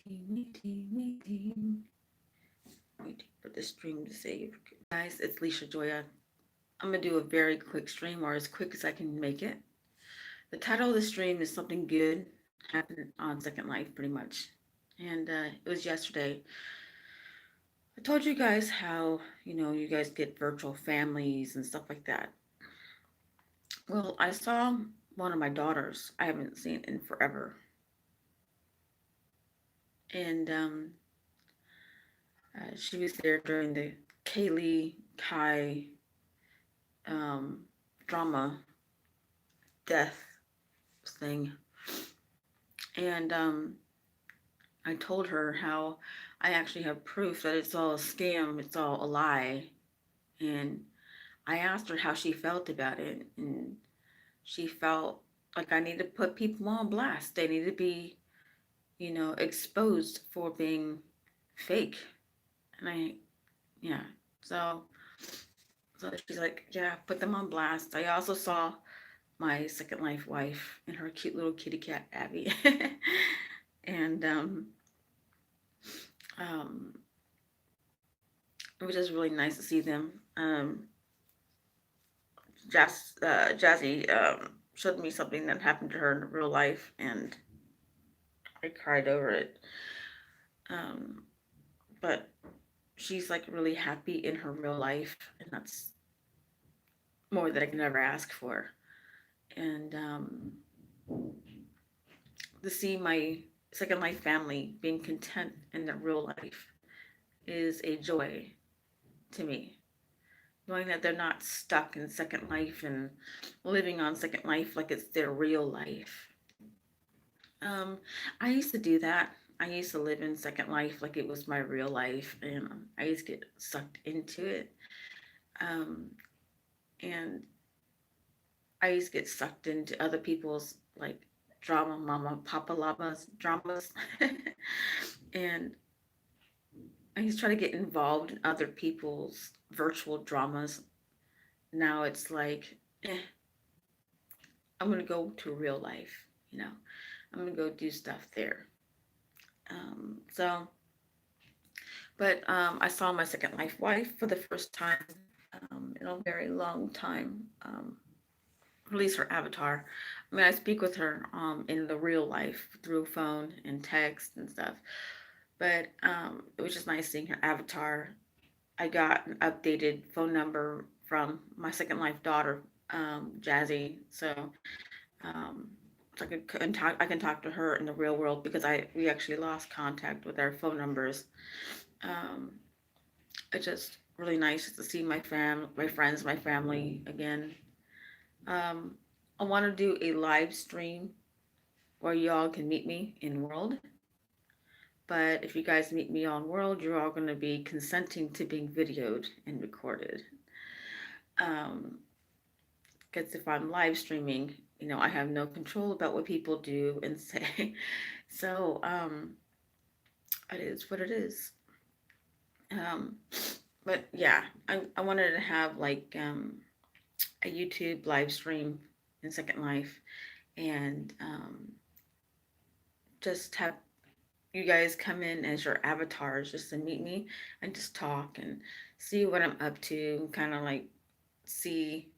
Waiting for the stream to save. Guys, it's Leisha Joya. I'm going to do a very quick stream, or as quick as I can make it. The title of the stream is Something Good Happened on Second Life, pretty much. And it was yesterday. I told you guys how, you guys get virtual families and stuff like that. Well, I saw one of my daughters I haven't seen in forever. And she was there during the Kaylee Kai drama death thing. And I told her how I actually have proof that it's all a scam, it's all a lie. And I asked her how she felt about it. And she felt like I need to put people on blast. They need to be, exposed for being fake. And yeah. So, so she's like, yeah, put them on blast. I also saw my Second Life wife and her cute little kitty cat, Abby. And um, it was just really nice to see them. Jazzy showed me something that happened to her in real life, and I cried over it. Um, but she's like really happy in her real life, and that's more than I can ever ask for. And to see my Second Life family being content in their real life is a joy to me. Knowing that they're not stuck in Second Life and living on Second Life like it's their real life. Um, I used to do that. I used to live in Second Life like it was my real life, and I used to get sucked into it. Um, and I used to get sucked into other people's like drama, mama, papa llamas, dramas. And I used to try to get involved in other people's virtual dramas. Now it's like, I'm gonna go to real life, I'm gonna go do stuff there. So, but I saw my Second Life wife for the first time in a very long time. Release her avatar. I mean, I speak with her in the real life through phone and text and stuff. But it was just nice seeing her avatar. I got an updated phone number from my Second Life daughter, Jazzy. Um, so I can talk to her in the real world because we actually lost contact with our phone numbers. Um, it's just really nice to see my friends, my family again. Um, I want to do a live stream where y'all can meet me in world. But if you guys meet me on world, you're all going to be consenting to being videoed and recorded. Um, because if I'm live streaming, I have no control about what people do and say. So, it is what it is. Um, but yeah, I wanted to have like a YouTube live stream in Second Life and just have you guys come in as your avatars just to meet me and just talk and see what I'm up to and kind of like see,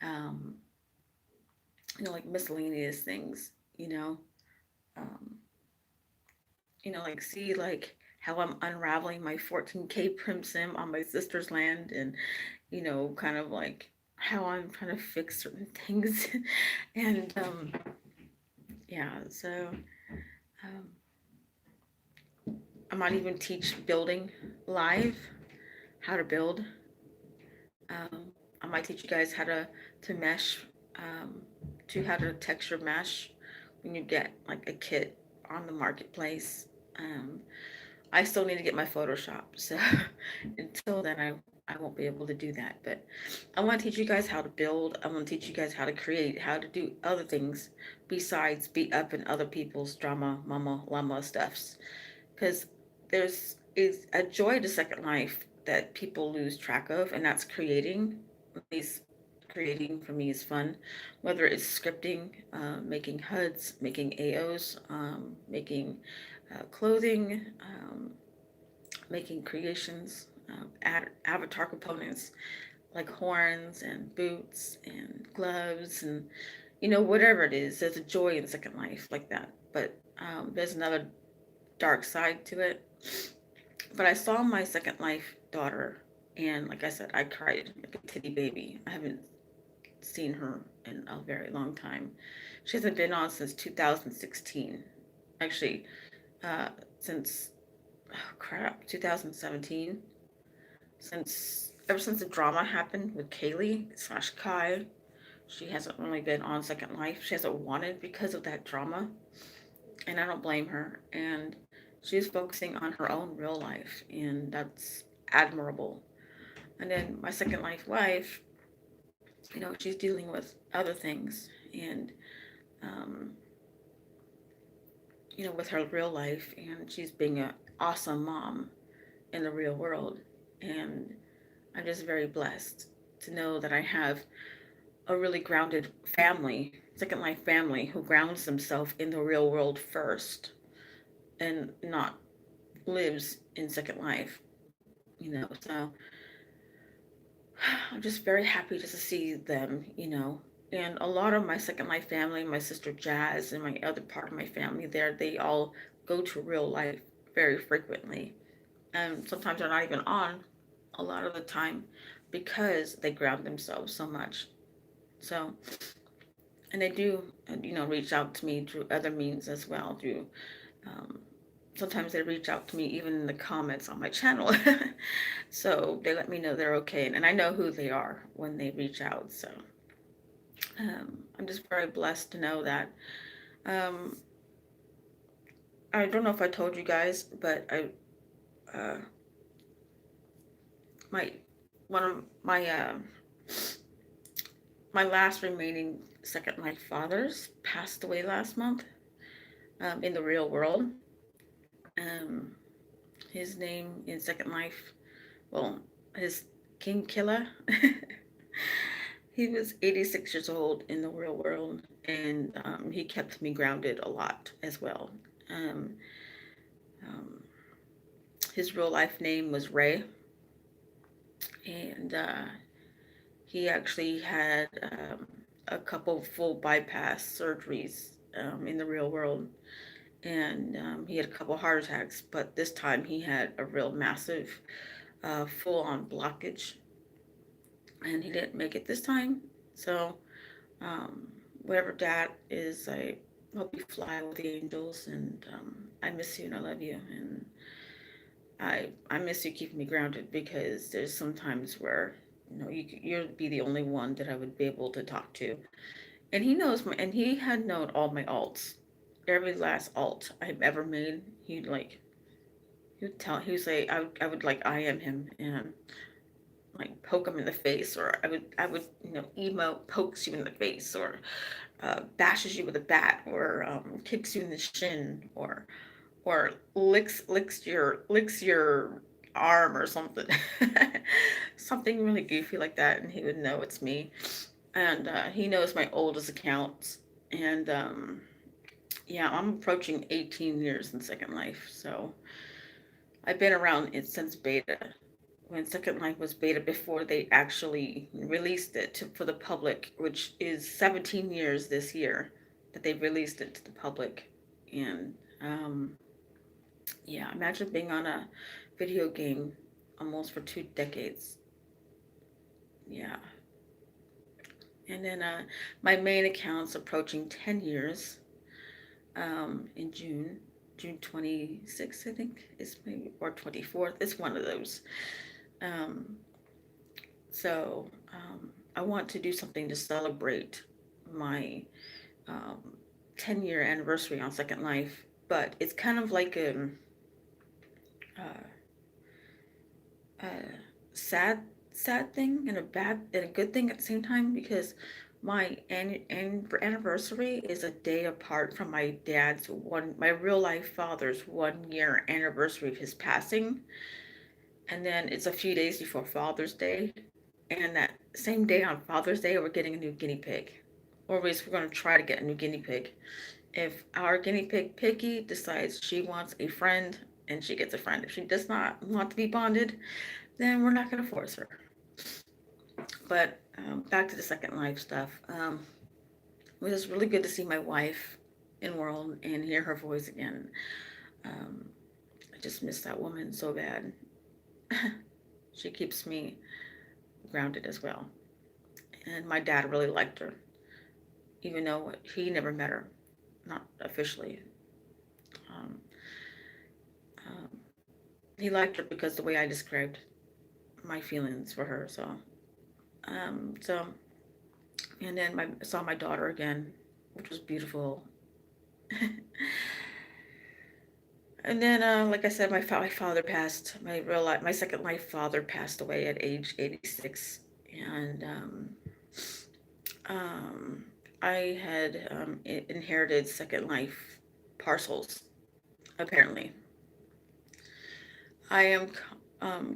um, like miscellaneous things, um, like see like how I'm unraveling my 14K prim sim on my sister's land and, kind of like how I'm trying to fix certain things. And yeah, so um, I might even teach building live, how to build. I might teach you guys how to mesh, um, to how to texture mesh when you get like a kit on the marketplace. Um, I still need to get my Photoshop, so until then, I won't be able to do that. But I want to teach you guys how to build. I want to teach you guys how to create, how to do other things besides be up in other people's drama, mama, llama stuffs. Because there's is a joy to Second Life that people lose track of, and that's creating. These creating for me is fun, whether it's scripting, making HUDs, making AOs, making clothing, making creations, avatar components like horns and boots and gloves and whatever it is. There's a joy in Second Life like that, but there's another dark side to it. But I saw my Second Life daughter, and like I said, I cried like a titty baby. I haven't seen her in a very long time. She hasn't been on since 2016. Actually, uh, since, oh crap, 2017. Ever since the drama happened with Kaylee slash Kai, she hasn't really been on Second Life. She hasn't wanted because of that drama, and I don't blame her. And she's focusing on her own real life, and that's admirable. And then my Second Life wife, she's dealing with other things, and um, with her real life, and she's being an awesome mom in the real world. And I'm just very blessed to know that I have a really grounded family, Second Life family, who grounds themselves in the real world first and not lives in Second Life. So I'm just very happy just to see them. And a lot of my Second Life family, my sister Jazz and my other part of my family there, they all go to real life very frequently. And sometimes they're not even on a lot of the time because they ground themselves so much. So, and they do, reach out to me through other means as well. Through um, sometimes they reach out to me even in the comments on my channel. So they let me know they're okay, and I know who they are when they reach out. So I'm just very blessed to know that. Um, I don't know if I told you guys, but uh, my one of my last remaining Second Life fathers passed away last month, in the real world. Um, his name in Second Life, well, his King Killer. He was 86 years old in the real world, and he kept me grounded a lot as well. Um, um, his real life name was Ray, and he actually had a couple full bypass surgeries in the real world, and he had a couple heart attacks, but this time he had a real massive full on blockage, and he didn't make it this time. So, whatever that is, I hope you fly with the angels, and I miss you and I love you, and I miss you keeping me grounded, because there's some times where you'd be the only one that I would be able to talk to, and and he had known all my alts, every last alt I've ever made. He would say I would like I am him, and like poke him in the face, or I would emote pokes you in the face, or bashes you with a bat, or kicks you in the shin, or licks your arm or something. Something really goofy like that, and he would know it's me. And he knows my oldest accounts, and yeah, I'm approaching 18 years in Second Life, so I've been around it since beta, when Second Life was beta, before they actually released it for the public, which is 17 years this year that they released it to the public. And yeah, imagine being on a video game almost for 2 decades. Yeah. And then my main account's approaching 10 years in June 26th, I think, is maybe, or 24th. It's one of those. Um, so I want to do something to celebrate my um, 10-year anniversary on Second Life, but it's kind of like uh, a sad thing and a good thing at the same time, because my anniversary is a day apart from my real life father's 1 year anniversary of his passing, and then it's a few days before Father's Day, and that same day on Father's Day we're getting a new guinea pig, or at least we're going to try to get a new guinea pig, If our guinea pig Picky decides she wants a friend, and she gets a friend. If she does not want to be bonded, then we're not going to force her. But back to the Second Life stuff. It was really good to see my wife in world and hear her voice again. Um, I just miss that woman so bad. She keeps me grounded as well. And my dad really liked her, even though he never met her, not officially. Um, um, he liked her because the way I described my feelings for her. So, and then I saw my daughter again, which was beautiful. And then, like I said, my father passed. My second life father passed away at age 86, and um, I had inherited second life parcels. Apparently, I am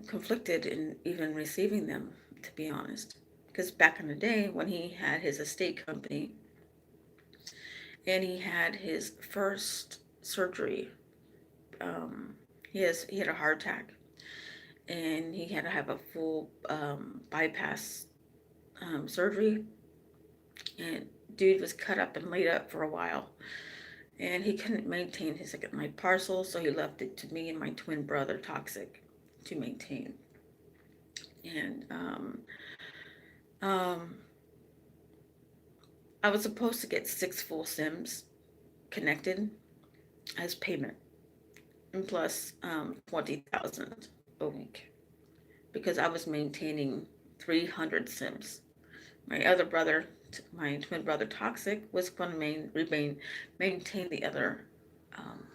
conflicted in even receiving them, to be honest. Because back in the day, when he had his estate company and he had his first surgery, um, he had a heart attack and he had to have a full bypass surgery. And dude was cut up and laid up for a while, and he couldn't maintain his second life parcel, so he left it to me and my twin brother, Toxic, to maintain. And um, I was supposed to get 6 full Sims connected as payment, and plus 20,000 a week because I was maintaining 300 Sims. My other brother, my twin brother Toxic, was going to maintain the other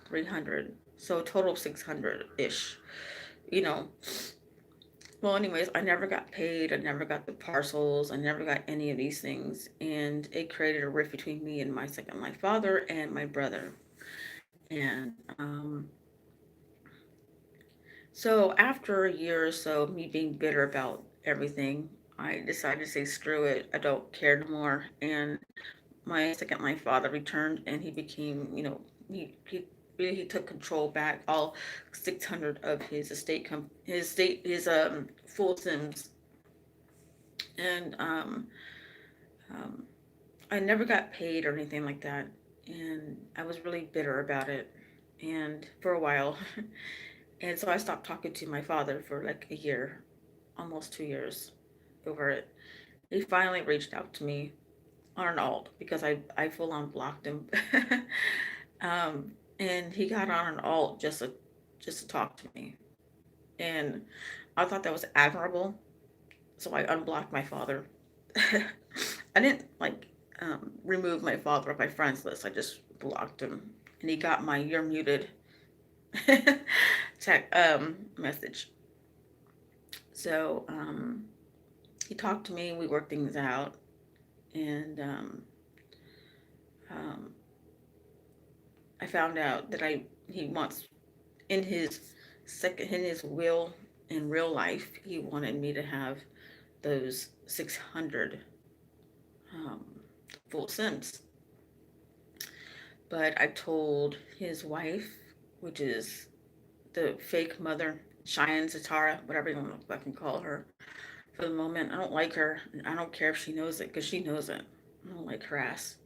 300. So a total of 600 ish. You know. Well, anyways, I never got paid. I never got the parcels. I never got any of these things. And it created a rift between me and my second life father and my brother. And so after a year or so of me being bitter about everything, I decided to say, screw it. I don't care no more. And my second life father returned and he became, he took control back, all 600 of his his full Sims. And um, I never got paid or anything like that. And I was really bitter about it. And for a while, and so I stopped talking to my father for like a year, almost 2 years over it. He finally reached out to me on an alt because I full on blocked him. And he got on an alt just to talk to me. And I thought that was admirable. So I unblocked my father. I didn't like remove my father off my friends list. I just blocked him. And he got my "you're muted" tech message. So he talked to me. We worked things out, and um, I found out that I he wants in his will in real life he wanted me to have those 600 um, full Sims. But I told his wife, which is the fake mother, Cheyenne Zatara, whatever you want to fucking call her, for the moment. I don't like her. I don't care if she knows it, because she knows it. I don't like her ass.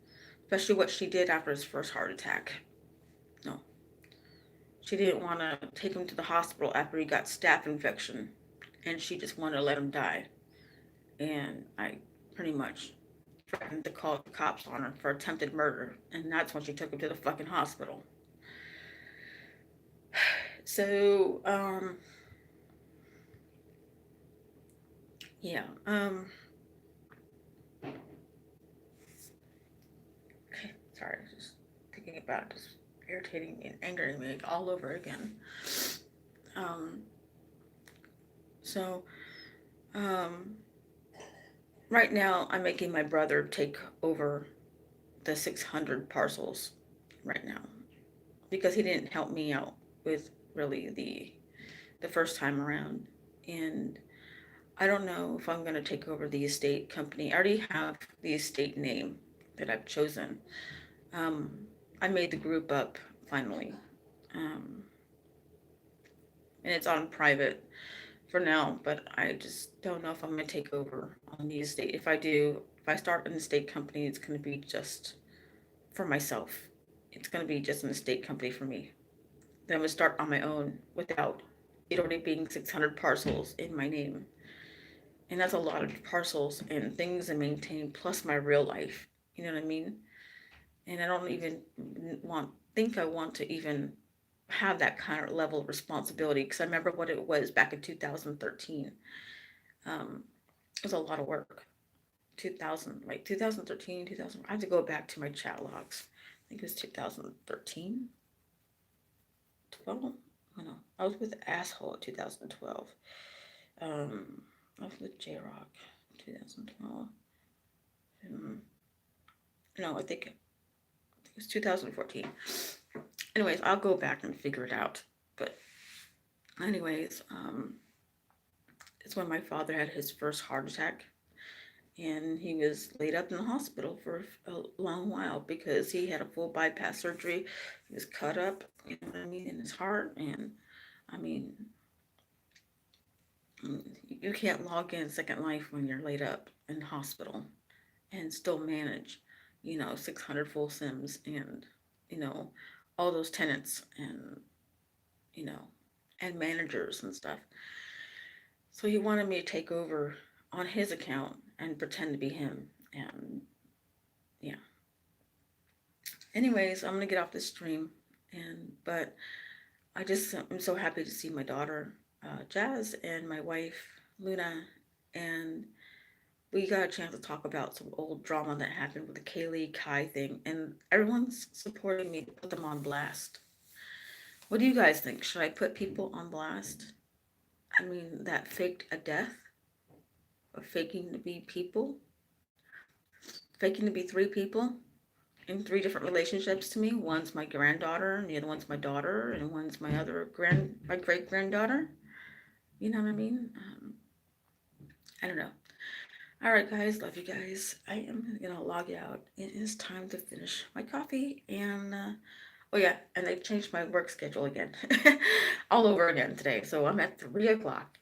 Especially what she did after his first heart attack. No. She didn't want to take him to the hospital after he got staph infection. And she just wanted to let him die. And I pretty much threatened to call the cops on her for attempted murder. And that's when she took him to the fucking hospital. So, yeah. Sorry, just thinking about it, just irritating me and angering me all over again. Um, so, um, right now I'm making my brother take over the 600 parcels right now because he didn't help me out with really the first time around. And I don't know if I'm going to take over the estate company. I already have the estate name that I've chosen. Um, I made the group up finally. Um, and it's on private for now, but I just don't know if I'm going to take over on the estate. If I do, if I start an estate company, it's going to be just for myself. It's going to be just an estate company for me. Then I'm going to start on my own without it already being 600 parcels in my name. And that's a lot of parcels and things to maintain, plus my real life. You know what I mean? And I don't even think I want to even have that kind of level of responsibility, because I remember what it was back in 2013. It was a lot of work. 2013, 2000. I have to go back to my chat logs. I think it was 2013, 12. Oh no, I was with Asshole in 2012. I was with J Rock 2012. No, I think it was 2014. Anyways, I'll go back and figure it out. But anyways, it's when my father had his first heart attack, and he was laid up in the hospital for a long while because he had a full bypass surgery. He was cut up, you know what I mean, in his heart. And I mean, you can't log in Second Life when you're laid up in the hospital and still manage, 600 full sims and, all those tenants and, you know, and managers and stuff. So he wanted me to take over on his account and pretend to be him. And yeah. Anyways, I'm gonna get off this stream, but I'm so happy to see my daughter, Jazz, and my wife, Luna, and we got a chance to talk about some old drama that happened with the Kaylee Kai thing, and everyone's supporting me to put them on blast. What do you guys think? Should I put people on blast? I mean, that faked a death, or faking to be people, faking to be three people in three different relationships to me. One's my granddaughter, and the other one's my daughter, and one's my great granddaughter. You know what I mean? I don't know. All right, guys, love you guys. I am gonna log out. It is time to finish my coffee, and oh yeah, and they changed my work schedule again, all over again today. So I'm at 3 o'clock,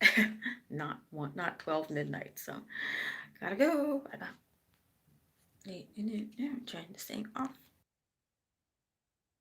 not 12 midnight. So gotta go. I got. I'm trying to stay off.